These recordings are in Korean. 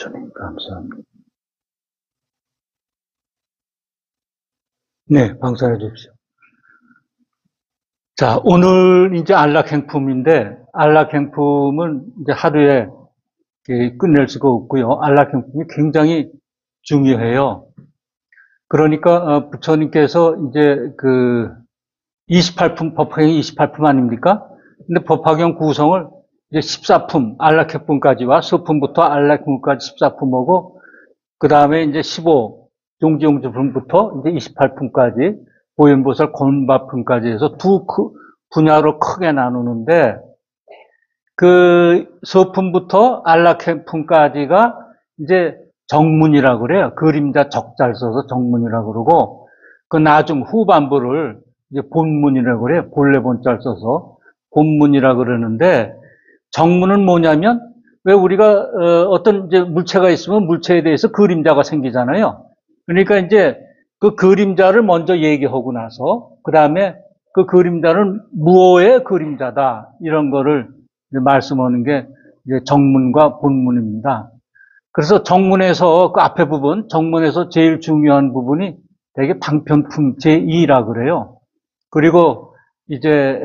주님 감사합니다. 네, 방사해 주십시오. 자, 오늘 이제 안락행품인데, 안락행품은 이제 하루에 끝낼 수가 없고요. 안락행품이 굉장히 중요해요. 그러니까, 부처님께서 이제 28품, 법화경 28품 아닙니까? 근데 법화경 구성을 이제 14품, 안락행품까지와 서품부터 안락행품까지 14품하고, 그 다음에 이제 15, 종지용주품부터 이제 28품까지, 보현보살 곤바품까지 해서 두 분야로 크게 나누는데, 서품부터 안락행품까지가 이제 정문이라고 그래요. 그림자 적잘 써서 정문이라고 그러고, 그 나중 후반부를 이제 본문이라고 그래요. 본래 본자를 써서 본문이라고 그러는데, 정문은 뭐냐면, 왜 우리가 어떤 이제 물체가 있으면 물체에 대해서 그림자가 생기잖아요. 그러니까 이제 그 그림자를 먼저 얘기하고 나서 그 다음에 그 그림자는 무엇의 그림자다 이런 거를 이제 말씀하는 게 이제 정문과 본문입니다. 그래서 정문에서 그 앞에 부분, 정문에서 제일 중요한 부분이 되게 방편품 제2라 그래요. 그리고 이제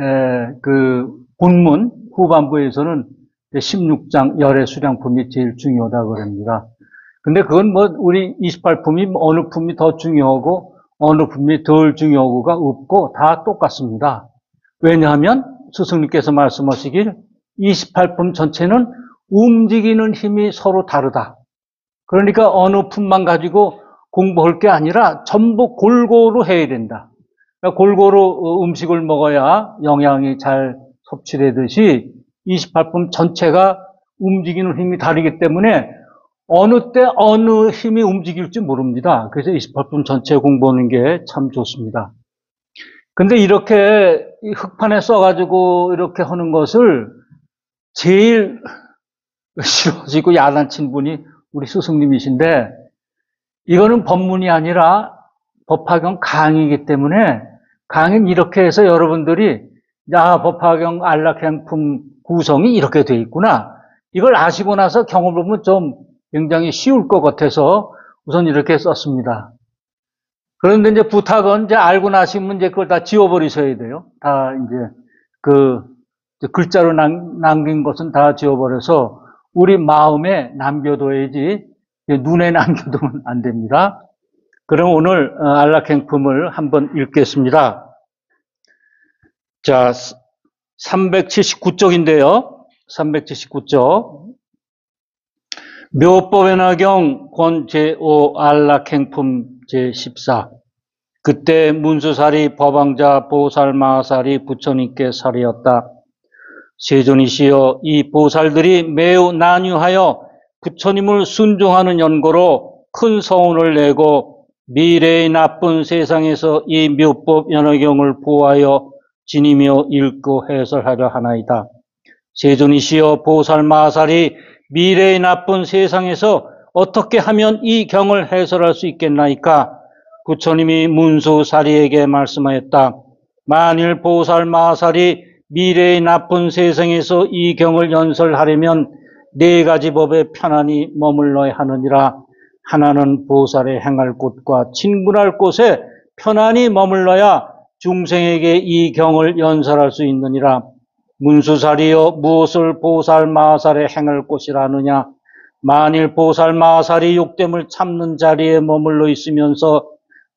그 본문 후반부에서는 16장 열의 수량품이 제일 중요하다고 그럽니다. 근데 그건 뭐 우리 28품이 어느 품이 더 중요하고 어느 품이 덜 중요하고가 없고 다 똑같습니다. 왜냐하면 스승님께서 말씀하시길 28품 전체는 움직이는 힘이 서로 다르다. 그러니까 어느 품만 가지고 공부할 게 아니라 전부 골고루 해야 된다. 그러니까 골고루 음식을 먹어야 영양이 잘 섭취되듯이 28품 전체가 움직이는 힘이 다르기 때문에 어느 때 어느 힘이 움직일지 모릅니다. 그래서 28분 전체 공부하는 게 참 좋습니다. 근데 이렇게 흑판에 써가지고 이렇게 하는 것을 제일 싫어지고 야단친 분이 우리 스승님이신데, 이거는 법문이 아니라 법화경 강의이기 때문에 강의는 이렇게 해서 여러분들이 법화경 안락행품 구성이 이렇게 돼 있구나. 이걸 아시고 나서 경험해보면 좀 굉장히 쉬울 것 같아서 우선 이렇게 썼습니다. 그런데 이제 부탁은 이제 알고 나시면 이제 그걸 다 지워버리셔야 돼요. 다 이제 글자로 남긴 것은 다 지워버려서 우리 마음에 남겨둬야지 눈에 남겨두면 안 됩니다. 그럼 오늘 안락행품을 한번 읽겠습니다. 자, 379쪽인데요. 379쪽. 묘법연화경 권 제5 안락행품 제14. 그때 문수살이 법왕자 보살마살이 부처님께 살이었다. 세존이시여, 이 보살들이 매우 난유하여 부처님을 순종하는 연고로 큰 서운을 내고 미래의 나쁜 세상에서 이 묘법연화경을 보하여 지니며 읽고 해설하려 하나이다. 세존이시여, 보살마살이 미래의 나쁜 세상에서 어떻게 하면 이 경을 해설할 수 있겠나이까? 부처님이 문수사리에게 말씀하였다. 만일 보살마살이 미래의 나쁜 세상에서 이 경을 연설하려면 네 가지 법에 편안히 머물러야 하느니라. 하나는 보살의 행할 곳과 친근할 곳에 편안히 머물러야 중생에게 이 경을 연설할 수 있느니라. 문수사리여, 무엇을 보살마살의 행할 곳이라 하느냐? 만일 보살마살이 욕됨을 참는 자리에 머물러 있으면서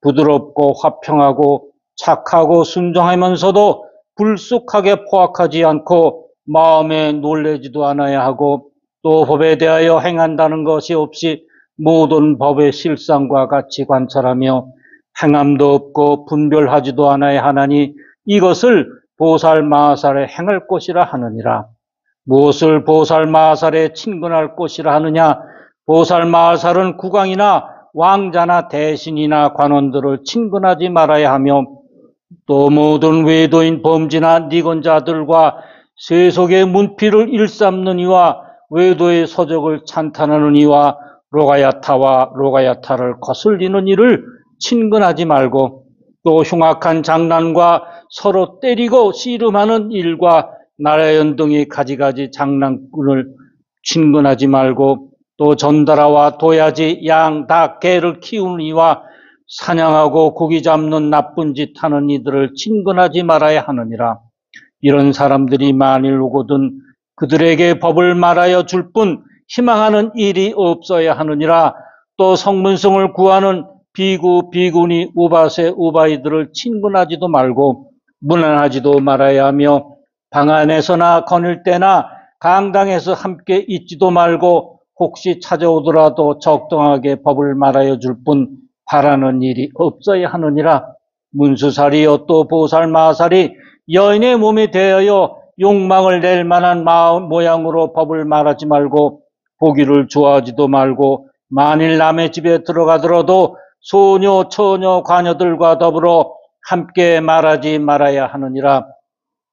부드럽고 화평하고 착하고 순종하면서도 불쑥하게 포악하지 않고 마음에 놀래지도 않아야 하고 또 법에 대하여 행한다는 것이 없이 모든 법의 실상과 같이 관찰하며 행함도 없고 분별하지도 않아야 하나니 이것을 보살마살의 행할 곳이라 하느니라. 무엇을 보살마살에 친근할 곳이라 하느냐? 보살마살은 국왕이나 왕자나 대신이나 관원들을 친근하지 말아야 하며 또 모든 외도인 범지나 니건자들과 세속의 문피를 일삼는 이와 외도의 서적을 찬탄하는 이와 로가야타와 로가야타를 거슬리는 이를 친근하지 말고 또 흉악한 장난과 서로 때리고 씨름하는 일과 나라연등의 가지가지 장난꾼을 친근하지 말고 또 전달아와 도야지, 양, 닭, 개를 키우는 이와 사냥하고 고기 잡는 나쁜 짓 하는 이들을 친근하지 말아야 하느니라. 이런 사람들이 만일 오거든 그들에게 법을 말하여 줄 뿐 희망하는 일이 없어야 하느니라. 또 성문성을 구하는 비구, 비구니, 우바세, 우바이들을 친근하지도 말고 무난하지도 말아야 하며 방 안에서나 거닐 때나 강당에서 함께 있지도 말고 혹시 찾아오더라도 적당하게 법을 말하여 줄 뿐 바라는 일이 없어야 하느니라. 문수살이요 또 보살 마살이 여인의 몸에 대하여 욕망을 낼 만한 모양으로 법을 말하지 말고 보기를 좋아하지도 말고 만일 남의 집에 들어가더라도 소녀, 처녀, 과녀들과 더불어 함께 말하지 말아야 하느니라.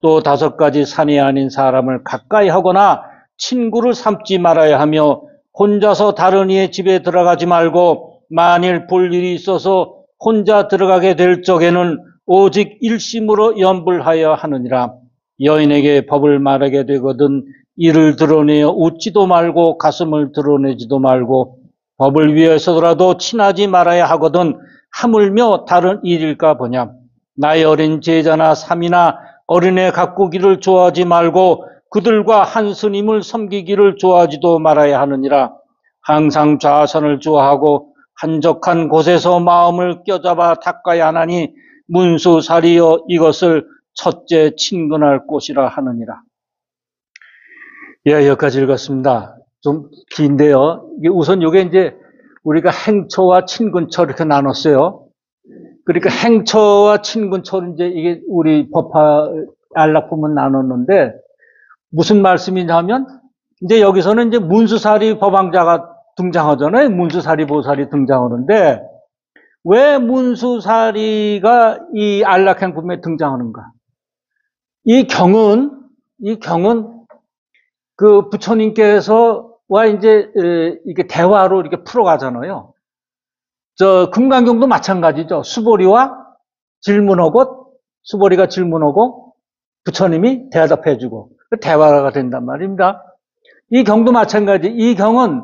또 5가지 산이 아닌 사람을 가까이 하거나 친구를 삼지 말아야 하며 혼자서 다른 이의 집에 들어가지 말고 만일 볼 일이 있어서 혼자 들어가게 될 적에는 오직 일심으로 염불하여 하느니라. 여인에게 법을 말하게 되거든 이를 드러내어 웃지도 말고 가슴을 드러내지도 말고 법을 위해서라도 친하지 말아야 하거든 하물며 다른 일일까 보냐. 나이 어린 제자나 삼이나 어린애 가꾸기를 좋아하지 말고 그들과 한 스님을 섬기기를 좋아하지도 말아야 하느니라. 항상 좌선을 좋아하고 한적한 곳에서 마음을 껴잡아 닦아야 하나니 문수살이여 이것을 첫째 친근할 곳이라 하느니라. 예, 여기까지 읽었습니다. 좀 긴데요. 우선 이게 이제 우리가 행처와 친근처 이렇게 나눴어요. 그러니까 행처와 친근처를 이제 이게 우리 법화 안락품은 나눴는데 무슨 말씀이냐면 이제 여기서는 이제 문수살이 법왕자가 등장하잖아요. 문수살이 보살이 등장하는데 왜 문수살이가 이 안락행품에 등장하는가? 이 경은 그 부처님께서와 이제 이게 대화로 이렇게 풀어가잖아요. 저 금강경도 마찬가지죠. 수보리와 질문하고 수보리가 질문하고 부처님이 대답해주고 대화가 된단 말입니다. 이 경도 마찬가지. 이 경은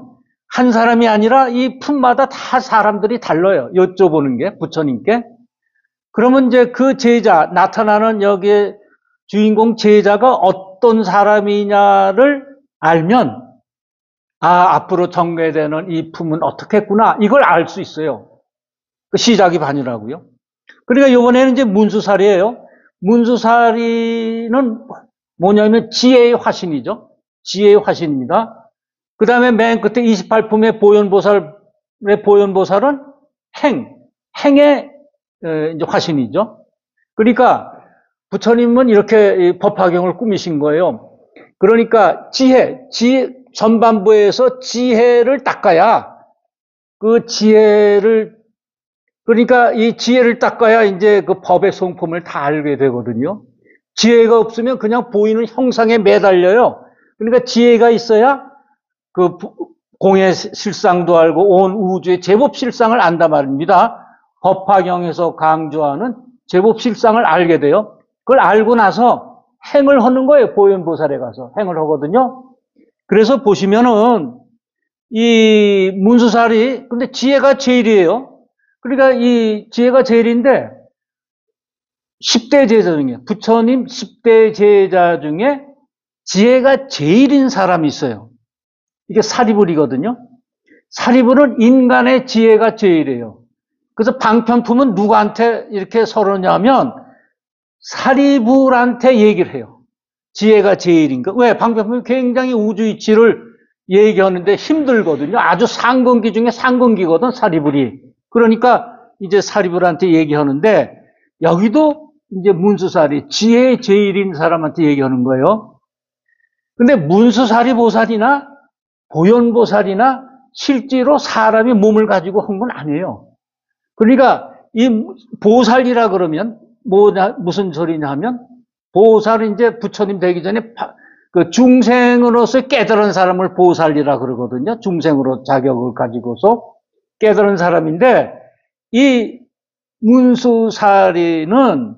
한 사람이 아니라 이 품마다 다 사람들이 달라요. 여쭤보는 게 부처님께. 그러면 이제 그 제자 나타나는 여기에 주인공 제자가 어떤 사람이냐를 알면 앞으로 전개되는 이 품은 어떻겠구나 이걸 알 수 있어요. 그 시작이 반이라고요. 그러니까 이번에는 이제 문수살이에요. 문수살이는 뭐냐면 지혜의 화신이죠. 지혜의 화신입니다. 그 다음에 맨 끝에 28품의 보현보살은 행의 이제 화신이죠. 그러니까 부처님은 이렇게 법화경을 꾸미신 거예요. 그러니까 지혜 전반부에서 지혜를 닦아야 그 지혜를 그러니까 이 지혜를 닦아야 이제 그 법의 성품을 다 알게 되거든요. 지혜가 없으면 그냥 보이는 형상에 매달려요. 그러니까 지혜가 있어야 그 공의 실상도 알고 온 우주의 제법 실상을 안단 말입니다. 법화경에서 강조하는 제법 실상을 알게 돼요. 그걸 알고 나서 행을 하는 거예요. 보현보살에 가서 행을 하거든요. 그래서 보시면은 이 문수살이 근데 지혜가 제일이에요. 그러니까 이 지혜가 제일인데 10대 제자 중에 부처님 10대 제자 중에 지혜가 제일인 사람이 있어요. 이게 사리불이거든요. 사리불은 인간의 지혜가 제일이에요. 그래서 방편품은 누구한테 이렇게 서러냐면 사리불한테 얘기를 해요. 지혜가 제일인가? 왜? 방편품이 굉장히 우주 이치를 얘기하는데 힘들거든요. 아주 상근기 중에 상근기거든, 사리불이. 그러니까 이제 사리불한테 얘기하는데 여기도 이제 문수살이 지혜의 제일인 사람한테 얘기하는 거예요. 근데 문수살이 보살이나 보현보살이나 실제로 사람이 몸을 가지고 한 건 아니에요. 그러니까 이 보살이라 그러면 무슨 소리냐 하면 보살은 이제 부처님 되기 전에 그 중생으로서 깨달은 사람을 보살이라 그러거든요. 중생으로 자격을 가지고서 깨달은 사람인데 이 문수살이는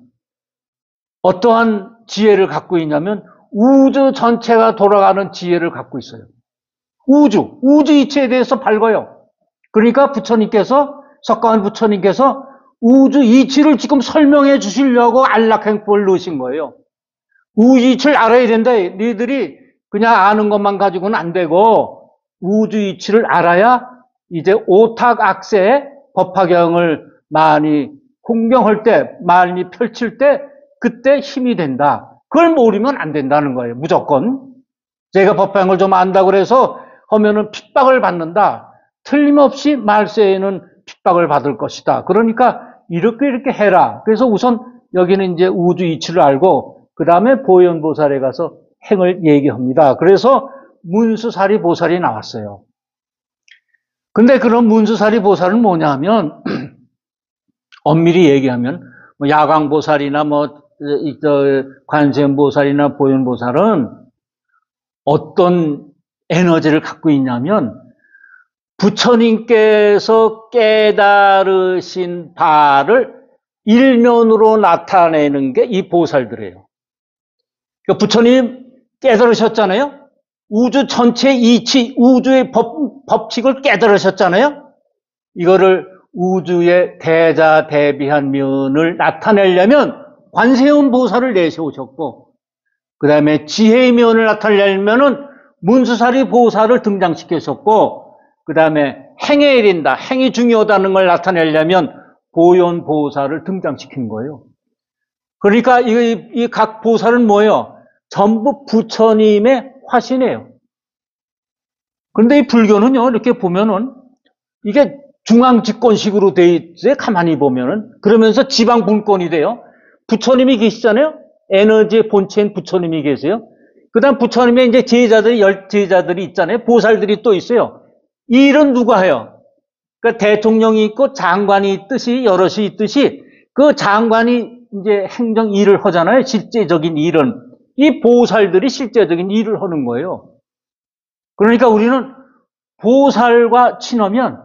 어떠한 지혜를 갖고 있냐면 우주 전체가 돌아가는 지혜를 갖고 있어요. 우주 이치에 대해서 밝아요. 그러니까 석가모니 부처님께서 우주 이치를 지금 설명해 주시려고 안락행법을 넣으신 거예요. 우주 이치를 알아야 된다. 너희들이 그냥 아는 것만 가지고는 안 되고 우주 이치를 알아야 이제 오탁악세 법화경을 많이 공경할 때, 많이 펼칠 때 그때 힘이 된다. 그걸 모르면 안 된다는 거예요. 무조건. 제가 법화경을 좀 안다고 그래서 하면은 핍박을 받는다. 틀림없이 말세에는 핍박을 받을 것이다. 그러니까 이렇게 해라. 그래서 우선 여기는 이제 우주 이치를 알고 그 다음에 보현보살에 가서 행을 얘기합니다. 그래서 문수사리 보살이 나왔어요. 근데 그런 문수사리 보살은 뭐냐 하면 엄밀히 얘기하면 야광보살이나 관세음보살이나 보현보살은 어떤 에너지를 갖고 있냐면 부처님께서 깨달으신 바를 일면으로 나타내는 게 이 보살들이에요. 그러니까 부처님 깨달으셨잖아요. 우주 전체 이치, 우주의 법칙을 깨달으셨잖아요. 이거를 우주의 대자대비한 면을 나타내려면 관세음 보살을 내세우셨고, 그 다음에 지혜의 면을 나타내려면은 문수사리 보살을 등장시키셨고, 그 다음에 행해야 된다, 행이 중요하다는 걸 나타내려면 보현 보살을 등장시킨 거예요. 그러니까 이 각 보살은 뭐예요? 전부 부처님의 화신이에요. 그런데 이 불교는요, 이렇게 보면은 이게 중앙 집권식으로 돼 있어요. 가만히 보면은. 그러면서 지방 분권이 돼요. 부처님이 계시잖아요. 에너지의 본체인 부처님이 계세요. 그 다음 부처님의 이제 제자들이 있잖아요. 보살들이 또 있어요. 이 일은 누가 해요? 그러니까 대통령이 있고 장관이 있듯이, 여럿이 있듯이 그 장관이 이제 행정 일을 하잖아요. 실제적인 일은. 이 보살들이 실제적인 일을 하는 거예요. 그러니까 우리는 보살과 친하면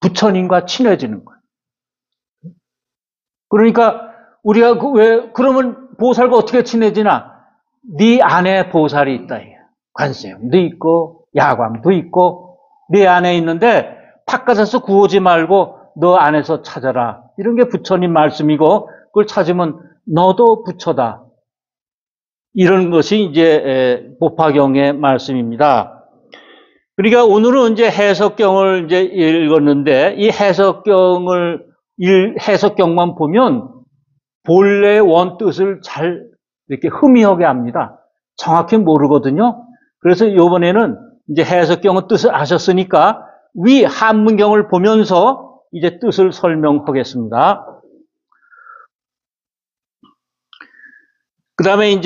부처님과 친해지는 거예요. 그러니까 우리가 그러면 보살과 어떻게 친해지나? 네 안에 보살이 있다. 관세음도 있고 야광도 있고 네 안에 있는데 바깥에서 구하지 말고 너 안에서 찾아라. 이런 게 부처님 말씀이고 그걸 찾으면 너도 부처다. 이런 것이 이제 법화경의 말씀입니다. 그러니까 오늘은 이제 해석경을 이제 읽었는데 이 해석경만 보면 본래 원뜻을 잘 이렇게 흐미하게 합니다. 정확히 모르거든요. 그래서 이번에는 이제 해석경의 뜻을 아셨으니까 위 한문경을 보면서 이제 뜻을 설명하겠습니다. 그 다음에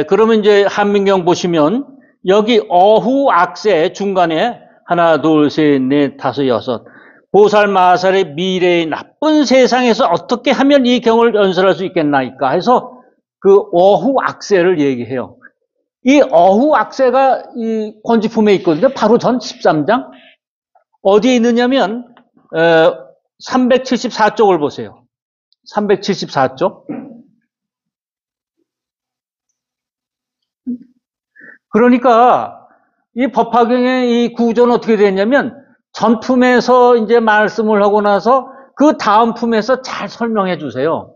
그러면 이제 한문경 보시면 여기 어후악세 중간에 하나, 둘, 셋, 넷, 다섯, 여섯. 보살, 마살의 미래의 나쁜 세상에서 어떻게 하면 이 경을 연설할 수 있겠나이까 해서 그 어후악세를 얘기해요. 이 어후악세가 이 권지품에 있거든요. 바로 전 13장. 어디에 있느냐면 374쪽을 보세요. 374쪽. 그러니까 이 법화경의 이 구조는 어떻게 되냐면 전품에서 이제 말씀을 하고 나서 그 다음 품에서 잘 설명해 주세요.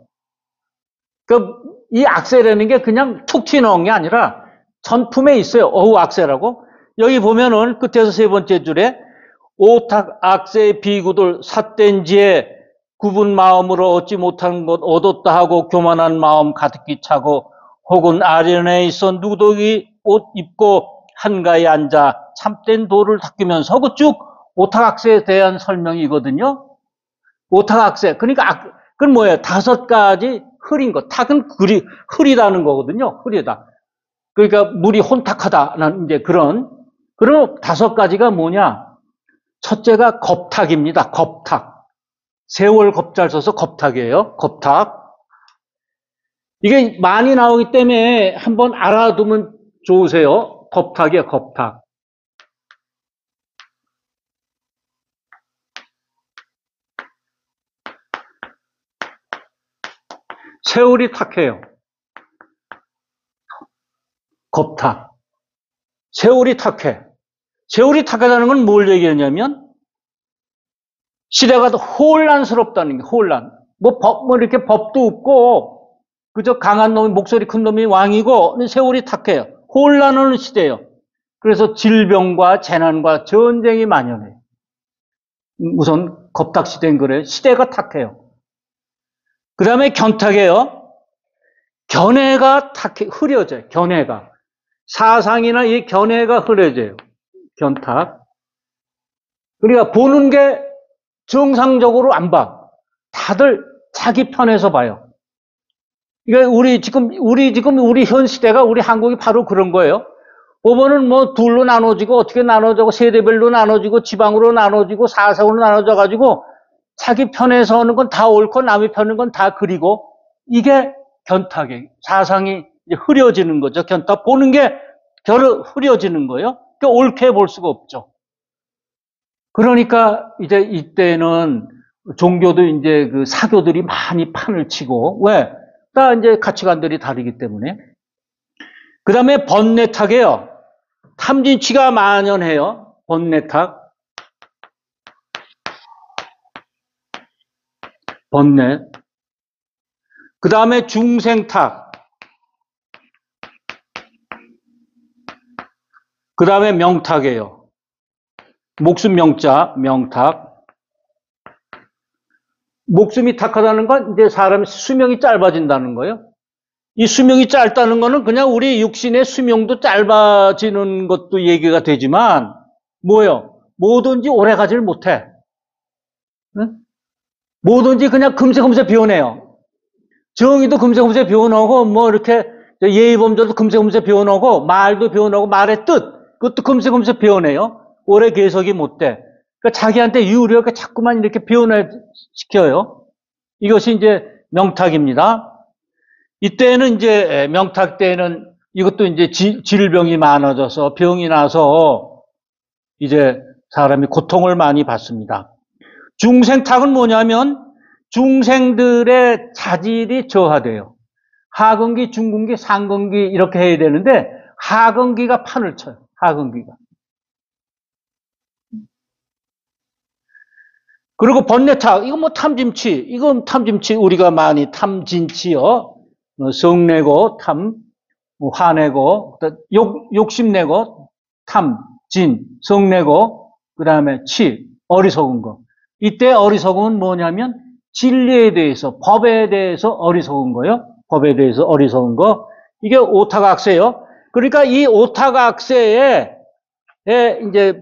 이 악세라는 게 그냥 툭 튀어나온 게 아니라 전품에 있어요. 어후 악세라고. 여기 보면은 끝에서 세 번째 줄에 오탁 악세의 비구들 삿된지에 굽은 마음으로 얻지 못한 것 얻었다 하고 교만한 마음 가득히 차고 혹은 아련에 있어 누더기 옷 입고 한가에 앉아 참된 도를 닦으면서 그 쭉 오탁악세에 대한 설명이거든요. 오탁악세. 그러니까 그건 뭐예요? 5가지 흐린 것. 탁은 흐리다는 거거든요. 흐리다. 그러니까 물이 혼탁하다는 이제 그럼 5가지가 뭐냐? 첫째가 겁탁입니다. 겁탁. 세월 겁잘 써서 겁탁이에요. 겁탁. 이게 많이 나오기 때문에 한번 알아두면 좋으세요. 겁탁이에요. 겁탁. 세월이 탁해요. 겁탁. 세월이 탁해. 세월이 탁하다는 건 뭘 얘기하냐면 시대가 더 혼란스럽다는 게 혼란. 뭐 이렇게 법도 없고 그저 강한 놈이 목소리 큰 놈이 왕이고 세월이 탁해요. 혼란하는 시대예요. 그래서 질병과 재난과 전쟁이 만연해요. 우선 겁탁시대인 거래요. 시대가 탁해요. 그 다음에 견탁해요. 견해가 탁해, 흐려져요. 견해가. 사상이나 이 견해가 흐려져요. 견탁. 그러니까 보는 게 정상적으로 안 봐. 다들 자기 편에서 봐요. 그러니까 우리 현 시대가 우리 한국이 바로 그런 거예요. 보면은 뭐 둘로 나눠지고 어떻게 나눠지고 세대별로 나눠지고 지방으로 나눠지고 사상으로 나눠져가지고 자기 편에서 하는 건 다 옳고 남의 편인 건 다 그리고 이게 견탁이에요. 사상이 이제 흐려지는 거죠. 견탁 보는 게 흐려지는 거예요. 그러니까 옳게 볼 수가 없죠. 그러니까 이제 이때는 종교도 이제 그 사교들이 많이 판을 치고 왜? 다 이제 가치관들이 다르기 때문에. 그 다음에 번뇌탁이에요. 탐진치가 만연해요. 번뇌탁. 번뇌. 그 다음에 중생탁. 그 다음에 명탁이에요. 목숨 명자, 명탁. 목숨이 탁하다는 건 이제 사람의 수명이 짧아진다는 거예요. 이 수명이 짧다는 거는 그냥 우리 육신의 수명도 짧아지는 것도 얘기가 되지만 뭐예요? 뭐든지 오래 가지를 못해. 응? 뭐든지 그냥 금세금세 비워내요. 정의도 금세금세 비워내고 뭐 이렇게 예의범절도 금세금세 비워내고 말도 비워내고 말의 뜻 그것도 금세금세 비워내요. 오래 계속이 못 돼. 그러니까 자기한테 유리하게 자꾸만 이렇게 시켜요. 이것이 이제 명탁입니다. 이때는 이제 명탁 때는 이것도 이제 질병이 많아져서 병이 나서 이제 사람이 고통을 많이 받습니다. 중생탁은 뭐냐면 중생들의 자질이 저하돼요. 하근기, 중근기, 상근기 이렇게 해야 되는데 하근기가 판을 쳐요. 하근기가. 그리고 번뇌탁, 이거 뭐 탐진치, 이건 탐진치 우리가 많이 탐진치요. 성내고 탐, 화내고 욕심내고 탐, 진, 성내고 그 다음에 치, 어리석은 거. 이때 어리석음은 뭐냐면 진리에 대해서 법에 대해서 어리석은 거예요. 법에 대해서 어리석은 거. 이게 오탁악세예요. 그러니까 이 오탁악세에 이제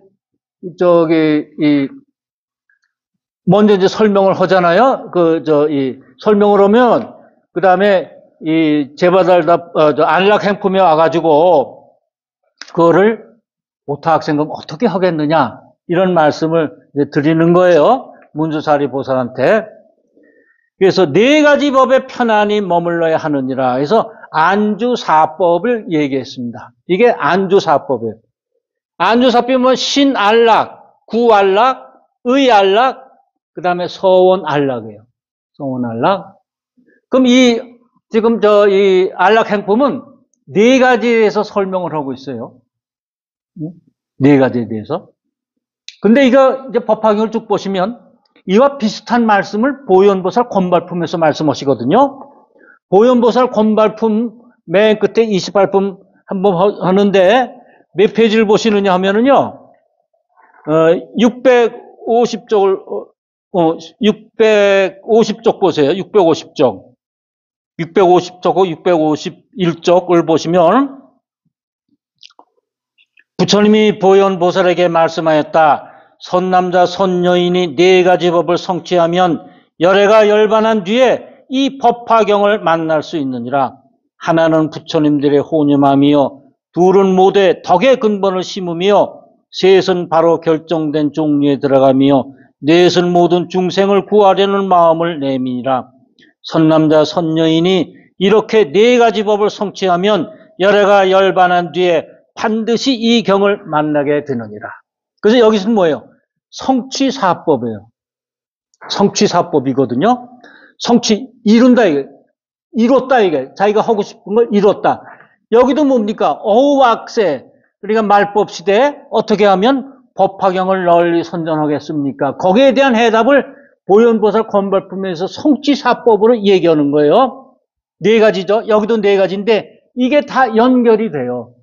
먼저 이제 설명을 하잖아요. 설명을 하면, 그 다음에, 안락행품에 와가지고, 그거를 오타학생금 어떻게 하겠느냐, 이런 말씀을 이제 드리는 거예요. 문수사리 보살한테. 그래서 네 가지 법에 편안히 머물러야 하느니라. 그래서 안주사법을 얘기했습니다. 이게 안주사법이에요. 안주사법은 신안락, 구안락, 의안락, 그 다음에 서원안락이에요. 서원안락. 그럼 이 안락행품은 네 가지에서 설명을 하고 있어요. 네 가지에 대해서. 근데 이거 이제 법화경을 쭉 보시면 이와 비슷한 말씀을 보현보살 권발품에서 말씀하시거든요. 보현보살 권발품 맨 끝에 28품 한번 하는데 몇 페이지를 보시느냐 하면은요, 650쪽을, 650쪽 보세요. 650쪽. 650쪽하고 651쪽을 보시면 부처님이 보현보살에게 말씀하였다. 선남자 선여인이 네 가지 법을 성취하면 열애가 열반한 뒤에 이 법화경을 만날 수 있느니라. 하나는 부처님들의 호념함이요, 둘은 모두 덕의 근본을 심으며, 셋은 바로 결정된 종류에 들어가며, 넷은 모든 중생을 구하려는 마음을 내미니라. 선남자 선여인이 이렇게 네 가지 법을 성취하면 열애가 열반한 뒤에 반드시 이 경을 만나게 되느니라. 그래서 여기서는 뭐예요? 성취사법이에요. 성취사법이거든요. 이룬다 이게. 이뤘다 이게. 자기가 하고 싶은 걸 이뤘다. 여기도 뭡니까? 어우악세. 그러니까 말법 시대에 어떻게 하면 법화경을 널리 선전하겠습니까? 거기에 대한 해답을 보현보살 건발품에서 성취사법으로 얘기하는 거예요. 네 가지죠. 여기도 네 가지인데 이게 다 연결이 돼요.